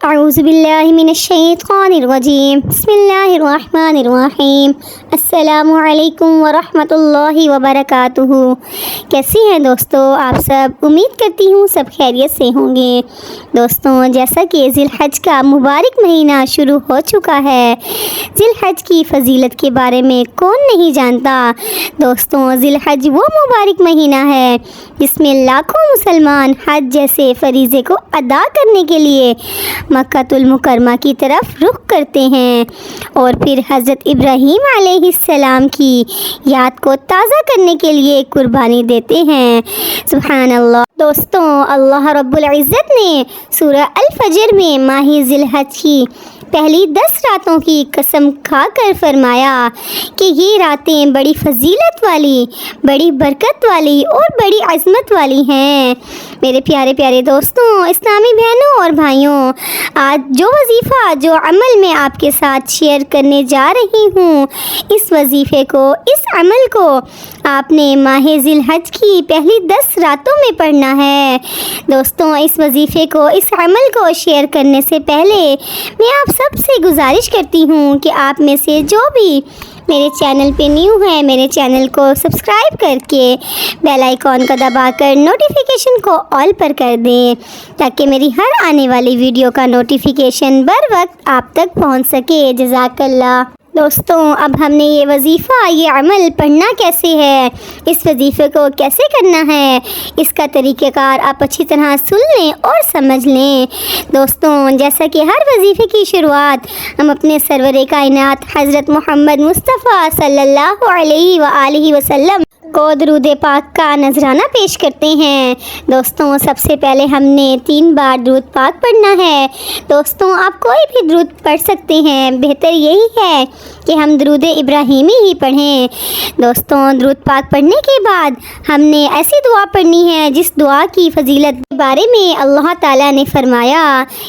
اعوذ باللہ من الشیطان الرجیم بسم اللہ الرحمن الرحیم السلام علیکم ورحمۃ اللہ وبرکاتہ۔ کیسے ہیں دوستو آپ سب؟ امید کرتی ہوں سب خیریت سے ہوں گے۔ دوستوں، جیسا کہ ذی الحج کا مبارک مہینہ شروع ہو چکا ہے، ذی الحج کی فضیلت کے بارے میں کون نہیں جانتا۔ دوستوں، ذی الحج وہ مبارک مہینہ ہے جس میں لاکھوں مسلمان حج جیسے فریضے کو ادا کرنے کے لیے مکہ المکرمہ کی طرف رخ کرتے ہیں اور پھر حضرت ابراہیم علیہ السلام کی یاد کو تازہ کرنے کے لیے قربانی دیتے ہیں۔ سبحان اللہ۔ دوستوں، اللہ رب العزت نے سورہ الفجر میں ماہ ذی الحج کی پہلی 10 راتوں کی قسم کھا کر فرمایا کہ یہ راتیں بڑی فضیلت والی، بڑی برکت والی اور بڑی عظمت والی ہیں۔ میرے پیارے پیارے دوستوں، اسلامی بہنوں اور بھائیوں، آج جو وظیفہ، جو عمل میں آپ کے ساتھ شیئر کرنے جا رہی ہوں، اس وظیفے کو، اس عمل کو آپ نے ماہ ذی الحج کی پہلی 10 راتوں میں پڑھنا ہے۔ دوستوں، اس وظیفے کو، اس عمل کو شیئر کرنے سے پہلے میں آپ سب سے گزارش کرتی ہوں کہ آپ میں سے جو بھی میرے چینل پہ نیو ہے، میرے چینل کو سبسکرائب کر کے بیل آئیکن کو دبا کر نوٹیفیکیشن کو آل پر کر دیں تاکہ میری ہر آنے والی ویڈیو کا نوٹیفیکیشن بر وقت آپ تک پہنچ سکے۔ جزاک اللہ۔ دوستوں، اب ہم نے یہ وظیفہ، یہ عمل پڑھنا کیسے ہے، اس وظیفے کو کیسے کرنا ہے، اس کا طریقہ کار آپ اچھی طرح سن لیں اور سمجھ لیں۔ دوستوں، جیسا کہ ہر وظیفے کی شروعات ہم اپنے سرور کائنات حضرت محمد مصطفیٰ صلی اللہ علیہ وآلہ وسلم کو درود پاک کا نذرانہ پیش کرتے ہیں۔ دوستوں، سب سے پہلے ہم نے 3 بار درود پاک پڑھنا ہے۔ دوستوں، آپ کوئی بھی درود پڑھ سکتے ہیں، بہتر یہی ہے کہ ہم درود ابراہیمی ہی پڑھیں۔ دوستوں، درود پاک پڑھنے کے بعد ہم نے ایسی دعا پڑھنی ہے جس دعا کی فضیلت کے بارے میں اللہ تعالیٰ نے فرمایا۔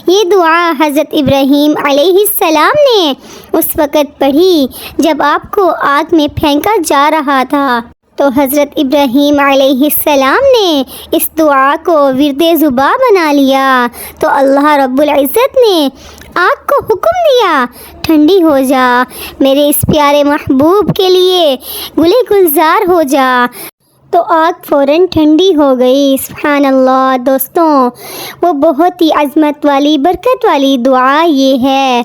یہ دعا حضرت ابراہیم علیہ السلام نے اس وقت پڑھی جب آپ کو آگ میں پھینکا جا رہا تھا، تو حضرت ابراہیم علیہ السلام نے اس دعا کو ورد زباں بنا لیا، تو اللہ رب العزت نے آگ کو حکم دیا، ٹھنڈی ہو جا، میرے اس پیارے محبوب کے لیے گلے گلزار ہو جا، تو آگ فوراً ٹھنڈی ہو گئی۔ سبحان اللہ۔ دوستوں، وہ بہت ہی عظمت والی، برکت والی دعا یہ ہے،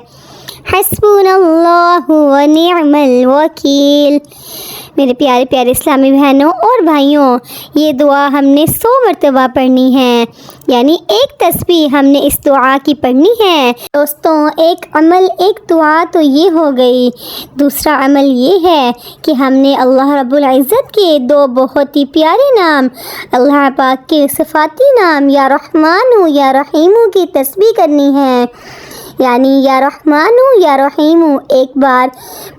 حسبنا اللہ ونعم الوکیل۔ میرے پیارے پیارے اسلامی بہنوں اور بھائیوں، یہ دعا ہم نے 100 مرتبہ پڑھنی ہے، یعنی ایک تسبیح ہم نے اس دعا کی پڑھنی ہے۔ دوستوں، ایک عمل، ایک دعا تو یہ ہو گئی، دوسرا عمل یہ ہے کہ ہم نے اللہ رب العزت کے 2 بہت ہی پیارے نام، اللہ پاک کے صفاتی نام یا رحمان یا رحیم کی تسبیح کرنی ہے، یعنی یا رحمان یا رحیم ایک بار،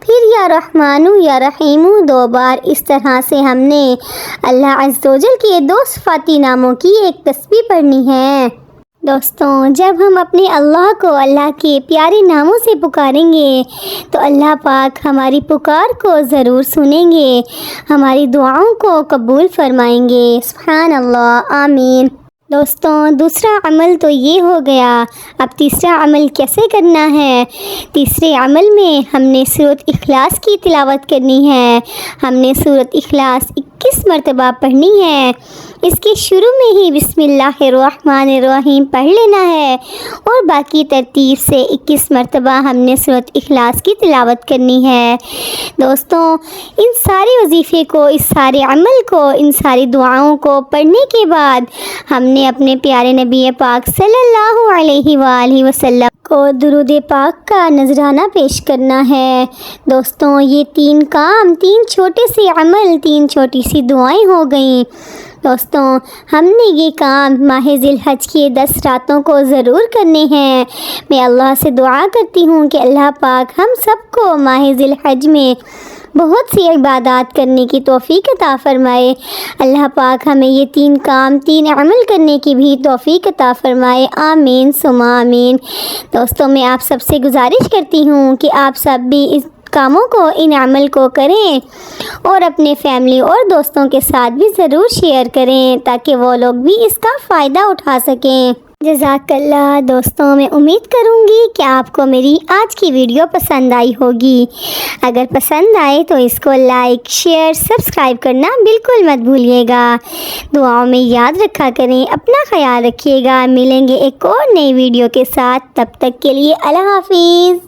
پھر یا رحمان یا رحیم 2 بار۔ اس طرح سے ہم نے اللہ عز و جل کے 2 صفاتی ناموں کی ایک تسبیح پڑھنی ہے۔ دوستوں، جب ہم اپنے اللہ کو اللہ کے پیارے ناموں سے پکاریں گے تو اللہ پاک ہماری پکار کو ضرور سنیں گے، ہماری دعاؤں کو قبول فرمائیں گے۔ سبحان اللہ، آمین۔ دوستوں، دوسرا عمل تو یہ ہو گیا، اب تیسرا عمل کیسے کرنا ہے؟ تیسرے عمل میں ہم نے سورۃ اخلاص کی تلاوت کرنی ہے۔ ہم نے سورۃ اخلاص 21 مرتبہ پڑھنی ہے۔ اس کے شروع میں ہی بسم اللہ الرحمن الرحیم پڑھ لینا ہے اور باقی ترتیب سے 21 مرتبہ ہم نے سورۃ اخلاص کی تلاوت کرنی ہے۔ دوستوں، ان سارے وظیفے کو، اس سارے عمل کو، ان ساری دعاؤں کو پڑھنے کے بعد ہم نے اپنے پیارے نبی پاک صلی اللہ علیہ وآلہ وسلم کو درود پاک کا نذرانہ پیش کرنا ہے۔ دوستوں، یہ 3 کام، 3 چھوٹے سے عمل، 3 چھوٹی سی دعائیں ہو گئیں۔ دوستوں، ہم نے یہ کام ماہ ذی الحج کی 10 راتوں کو ضرور کرنے ہیں۔ میں اللہ سے دعا کرتی ہوں کہ اللہ پاک ہم سب کو ماہ ذی الحج میں بہت سی عبادات کرنے کی توفیق عطا فرمائے۔ اللہ پاک ہمیں یہ 3 کام، 3 عمل کرنے کی بھی توفیق عطا فرمائے۔ آمین ثم آمین۔ دوستوں، میں آپ سب سے گزارش کرتی ہوں کہ آپ سب بھی اس کاموں کو، ان عمل کو کریں اور اپنے فیملی اور دوستوں کے ساتھ بھی ضرور شیئر کریں تاکہ وہ لوگ بھی اس کا فائدہ اٹھا سکیں۔ جزاک اللہ دوستوں، میں امید کروں گی کہ آپ کو میری آج کی ویڈیو پسند آئی ہوگی۔ اگر پسند آئے تو اس کو لائک، شیئر، سبسکرائب کرنا بالکل مت بھولیے گا۔ دعاؤں میں یاد رکھا کریں، اپنا خیال رکھیے گا۔ ملیں گے ایک اور نئی ویڈیو کے ساتھ، تب تک کے لیے اللہ حافظ۔